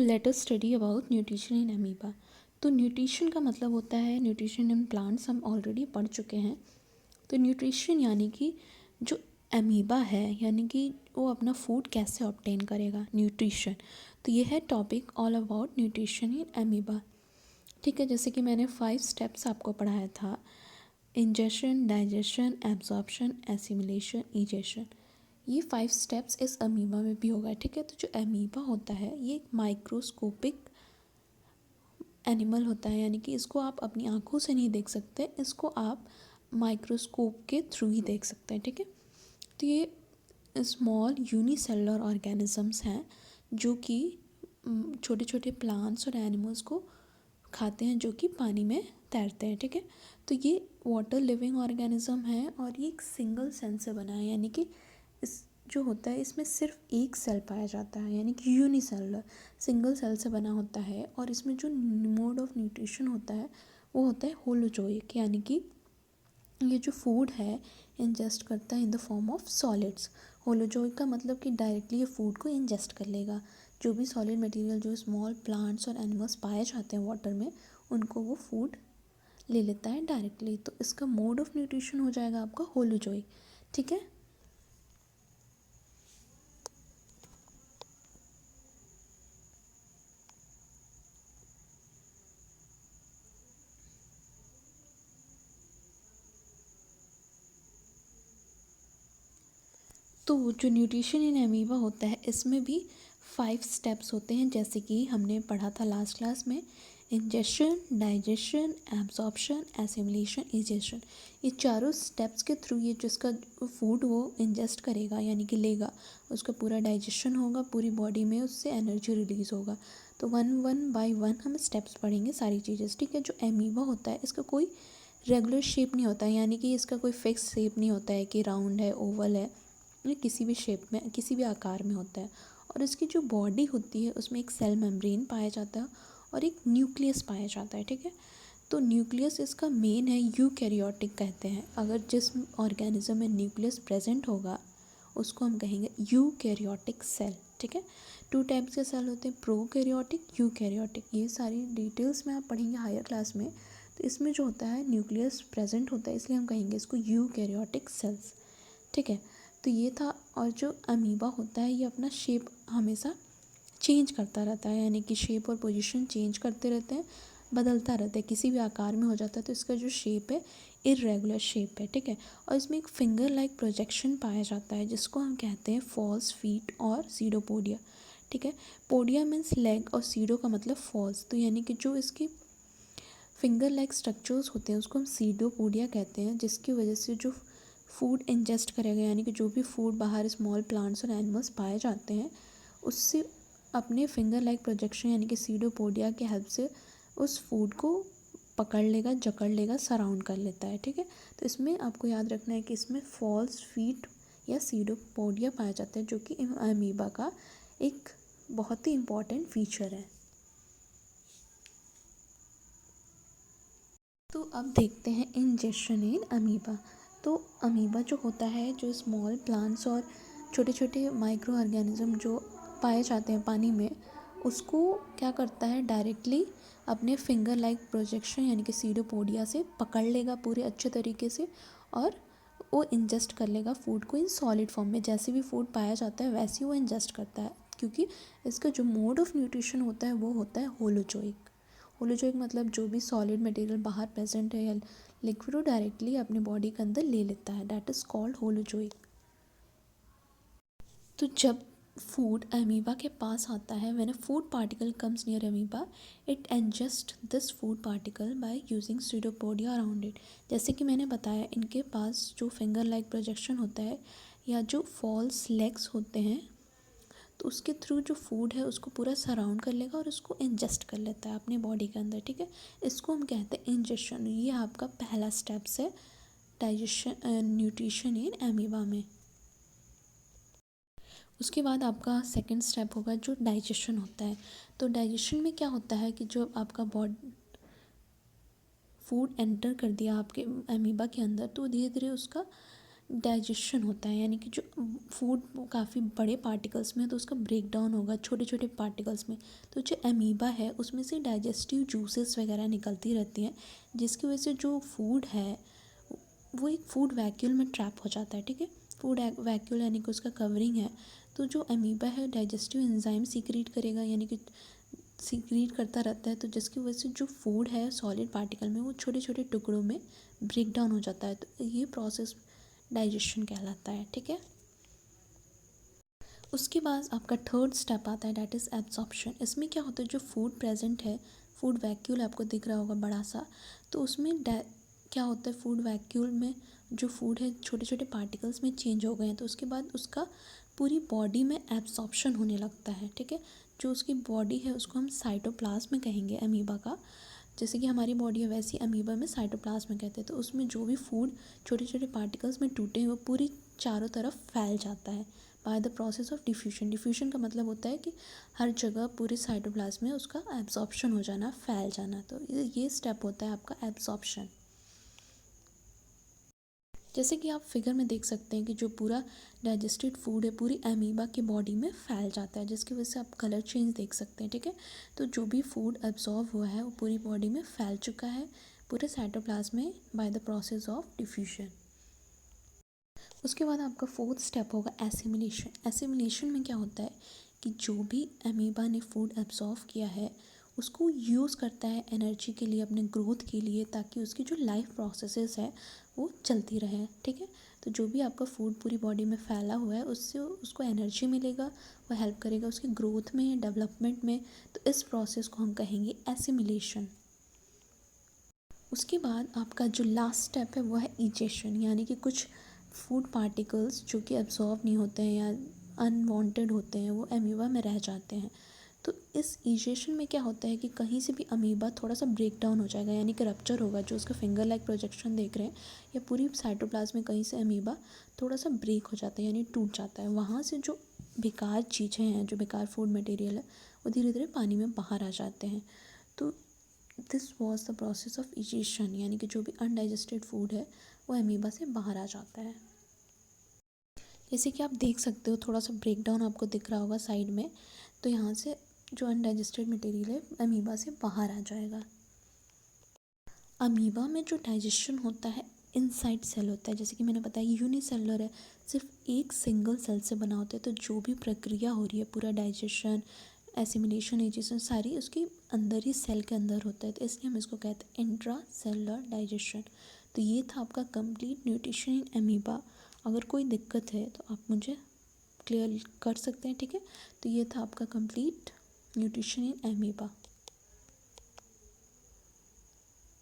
Let us study about nutrition in amoeba. तो nutrition का मतलब होता है, न्यूट्रिशन इन प्लांट्स हम ऑलरेडी पढ़ चुके हैं। तो न्यूट्रिशन यानी कि जो अमीबा है, यानी कि वो अपना फूड कैसे ऑब्टेन करेगा, न्यूट्रिशन। तो ये है topic all about nutrition in amoeba. ठीक है, जैसे कि मैंने 5 स्टेप्स आपको पढ़ाया था, ingestion, digestion, absorption, assimilation, egestion. ये 5 स्टेप्स इस अमीबा में भी होगा। ठीक है, तो जो अमीबा होता है ये एक माइक्रोस्कोपिक एनिमल होता है, यानी कि इसको आप अपनी आंखों से नहीं देख सकते, इसको आप माइक्रोस्कोप के थ्रू ही देख सकते हैं। ठीक है, तो ये स्मॉल यूनिसेलुलर ऑर्गेनिजम्स हैं जो कि छोटे छोटे प्लांट्स और एनिमल्स को खाते हैं, जो कि पानी में तैरते हैं। ठीक है, तो ये वाटर लिविंग ऑर्गेनिज्म है और ये एक सिंगल सेल से बना है, यानी कि इस जो होता है इसमें सिर्फ एक सेल पाया जाता है, यानी कि यूनिसेलुलर सिंगल सेल से बना होता है। और इसमें जो मोड ऑफ न्यूट्रिशन होता है वो होता है होलोजोइक, यानी कि ये जो फूड है इंजेस्ट करता है in the form of solids. Holozoic का मतलब कि डायरेक्टली ये फूड को इंजेस्ट कर लेगा। जो भी सॉलिड मटेरियल जो स्मॉल प्लांट्स और एनिमल्स पाए जाते हैं वाटर में, उनको वो फूड ले लेता है डायरेक्टली। तो इसका मोड ऑफ न्यूट्रिशन हो जाएगा आपका होलोजोइक। ठीक है, तो जो न्यूट्रिशन इन अमीबा होता है इसमें भी 5 स्टेप्स होते हैं, जैसे कि हमने पढ़ा था लास्ट क्लास में, ingestion, digestion, absorption, assimilation, egestion. ये चारों स्टेप्स के थ्रू ये जिसका फूड वो इंजेस्ट करेगा, यानी कि लेगा, उसका पूरा डाइजेशन होगा, पूरी बॉडी में उससे एनर्जी रिलीज़ होगा। तो वन वन बाय वन हम स्टेप्स पढ़ेंगे सारी चीज़ें। ठीक है, जो अमीबा होता है इसका कोई रेगुलर शेप नहीं होता है, यानी कि इसका कोई फिक्स शेप नहीं होता है कि राउंड है, ओवल है, ये किसी भी शेप में, किसी भी आकार में होता है। और इसकी जो बॉडी होती है उसमें एक सेल मेम्ब्रेन पाया जाता है और एक न्यूक्लियस पाया जाता है। ठीक है, तो न्यूक्लियस इसका मेन है, यूकैरियोटिक कहते हैं। अगर जिस ऑर्गेनिज्म में न्यूक्लियस प्रेजेंट होगा उसको हम कहेंगे यूकैरियोटिक सेल। ठीक है, 2 टाइप्स के सेल होते हैं, प्रोकैरियोटिक, यूकैरियोटिक। ये सारी डिटेल्स में आप पढ़ेंगे हायर क्लास में। तो इसमें जो होता है न्यूक्लियस प्रेजेंट होता है, इसलिए हम कहेंगे इसको यूकैरियोटिक सेल्स। ठीक है, तो ये था। और जो अमीबा होता है ये अपना शेप हमेशा चेंज करता रहता है, यानी कि शेप और पोजीशन चेंज करते रहते हैं, बदलता रहता है, किसी भी आकार में हो जाता है। तो इसका जो शेप है इर्रेगुलर शेप है। ठीक है, और इसमें एक फिंगर लाइक प्रोजेक्शन पाया जाता है जिसको हम कहते हैं फॉल्स फीट और सीडोपोडिया। ठीक है, पोडिया मीन्स लेग और सीडो का मतलब फॉल्स, तो यानी कि जो इसकी फिंगर लाइक स्ट्रक्चर्स होते हैं उसको हम सीडोपोडिया कहते हैं, जिसकी वजह से जो फूड इंजेस्ट करेगा, यानी कि जो भी फूड बाहर स्मॉल प्लांट्स और एनिमल्स पाए जाते हैं उससे अपने फिंगर लाइक प्रोजेक्शन यानी कि सीडोपोडिया की हेल्प से उस फूड को पकड़ लेगा, जकड़ लेगा, सराउंड कर लेता है। ठीक है, तो इसमें आपको याद रखना है कि इसमें फॉल्स फीट या सीडोपोडिया पाया जाता है, जो कि अमीबा का एक बहुत ही इम्पॉर्टेंट फीचर है। तो अब देखते हैं इंजेशन इन अमीबा। तो अमीबा जो होता है, जो स्मॉल प्लांट्स और छोटे छोटे माइक्रो ऑर्गेनिज्म जो पाए जाते हैं पानी में, उसको क्या करता है, डायरेक्टली अपने फिंगर लाइक प्रोजेक्शन यानी कि सीडोपोडिया से पकड़ लेगा पूरे अच्छे तरीके से, और वो इंजेस्ट कर लेगा फूड को इन सॉलिड फॉर्म में। जैसे भी फूड पाया जाता है वैसे ही वो इंजेस्ट करता है, क्योंकि इसका जो मोड ऑफ न्यूट्रिशन होता है वो होता है होलोजोइक। होलोजोइक मतलब जो भी सॉलिड मटेरियल बाहर प्रेजेंट है या लिक्विड, वो डायरेक्टली अपने बॉडी के अंदर ले लेता है, दैट इज़ कॉल्ड होलोजोइक। तो जब फूड अमीबा के पास आता है, when a food particle comes near amoeba, it ingest this food particle by using pseudopodia around it. जैसे कि मैंने बताया, इनके पास जो फिंगर लाइक प्रोजेक्शन होता है या जो फॉल्स लेग्स होते हैं, तो उसके थ्रू जो फूड है उसको पूरा सराउंड कर लेगा और उसको इंजेस्ट कर लेता है अपने बॉडी के अंदर। ठीक है, इसको हम कहते हैं इंजेशन। ये आपका पहला स्टेप्स है डाइजेशन न्यूट्रिशन इन अमीबा में। उसके बाद आपका सेकंड स्टेप होगा जो डाइजेशन होता है। तो डाइजेशन में क्या होता है कि जो आपका बॉडी फूड एंटर कर दिया आपके अमीबा के अंदर, तो धीरे धीरे उसका डाइजेशन होता है, यानी कि जो फूड काफ़ी बड़े पार्टिकल्स में है तो उसका ब्रेक डाउन होगा छोटे छोटे पार्टिकल्स में। तो जो अमीबा है उसमें से डाइजेस्टिव जूसेस वगैरह निकलती रहती हैं, जिसकी वजह से जो फूड है वो एक फूड वैक्यूल में ट्रैप हो जाता है। ठीक है, फूड वैक्यूल यानी कि उसका कवरिंग है। तो जो अमीबा है डाइजेस्टिव एंजाइम सीक्रेट करेगा, यानी कि सीक्रेट करता रहता है, तो जिसकी वजह से जो फूड है सॉलिड पार्टिकल में वो छोटे छोटे टुकड़ों में ब्रेक डाउन हो जाता है। तो ये प्रोसेस डाइजेशन कहलाता है। ठीक है, उसके बाद आपका थर्ड स्टेप आता है, डैट इज़ एब्जॉर्प्शन। इसमें क्या होता है, जो फूड प्रेजेंट है, फूड वैक्यूल आपको दिख रहा होगा बड़ा सा, तो उसमें क्या होता है, फूड वैक्यूल में जो फूड है छोटे छोटे पार्टिकल्स में चेंज हो गए हैं, तो उसके बाद उसका पूरी बॉडी में एब्जॉर्प्शन होने लगता है। ठीक है, जो उसकी बॉडी है उसको हम साइटोप्लाज्म कहेंगे अमीबा का। जैसे कि हमारी बॉडी है वैसी अमीबा में साइटोप्लाज्म कहते हैं। तो उसमें जो भी फूड छोटे छोटे पार्टिकल्स में टूटे हैं वो पूरी चारों तरफ फैल जाता है by the process of diffusion. Diffusion का मतलब होता है कि हर जगह पूरे साइटोप्लाज्म में उसका एब्जॉर्प्शन हो जाना, फैल जाना। तो ये स्टेप होता है आपका एब्जॉर्प्शन। जैसे कि आप फिगर में देख सकते हैं कि जो पूरा डाइजेस्टेड फूड है पूरी अमीबा की बॉडी में फैल जाता है, जिसकी वजह से आप कलर चेंज देख सकते हैं। ठीक है, तो जो भी फूड एब्जॉर्व हुआ है वो पूरी बॉडी में फैल चुका है पूरे साइटोप्लाज्म में by the process of diffusion. उसके बाद आपका फोर्थ स्टेप होगा एसिमिलेशन। एसिमिलेशन में क्या होता है कि जो भी अमीबा ने फूड एब्जॉर्व किया है उसको यूज़ करता है एनर्जी के लिए, अपने ग्रोथ के लिए, ताकि उसकी जो लाइफ प्रोसेसेस है वो चलती रहे। ठीक है, तो जो भी आपका फूड पूरी बॉडी में फैला हुआ है उससे उसको एनर्जी मिलेगा, वो हेल्प करेगा उसकी ग्रोथ में, डेवलपमेंट में। तो इस प्रोसेस को हम कहेंगे एसिमिलेशन। उसके बाद आपका जो लास्ट स्टेप है वो है इजेशन, यानी कि कुछ फूड पार्टिकल्स जो कि एब्जॉर्ब नहीं होते हैं या अनवांटेड होते हैं वो अमीबा में रह जाते हैं। तो इस इजेशन में क्या होता है कि कहीं से भी अमीबा थोड़ा सा ब्रेक डाउन हो जाएगा, यानी कि रप्चर होगा। जो उसका फिंगर लाइक प्रोजेक्शन देख रहे हैं या पूरी साइटोप्लाज्म में कहीं से अमीबा थोड़ा सा ब्रेक हो जाता है, यानी टूट जाता है। वहाँ से जो बेकार चीज़ें हैं, जो बेकार फूड मटेरियल है, वो धीरे धीरे पानी में बाहर आ जाते हैं। तो this was the process of egestion, यानी कि जो भी अनडाइजेस्टेड फूड है वो अमीबा से बाहर आ जाता है। जैसे कि आप देख सकते हो थोड़ा सा ब्रेक डाउन आपको दिख रहा होगा साइड में, तो यहाँ से जो अनडाइजेस्टेड मटेरियल है अमीबा से बाहर आ जाएगा। अमीबा में जो डाइजेशन होता है इनसाइड सेल होता है, जैसे कि मैंने बताया यूनिसेलुलर है, सिर्फ एक सिंगल सेल से बना होता है। तो जो भी प्रक्रिया हो रही है पूरा डाइजेशन, एसिमिलेशन, इजेशन सारी उसके अंदर ही सेल के अंदर होता है, तो इसलिए हम इसको कहते हैं इंट्रा सेलुलर डाइजेशन। तो ये था आपका कंप्लीट न्यूट्रिशन इन अमीबा। अगर कोई दिक्कत है तो आप मुझे क्लियर कर सकते हैं। ठीक है, तो ये था आपका कंप्लीट न्यूट्रिशन इन अमीबा।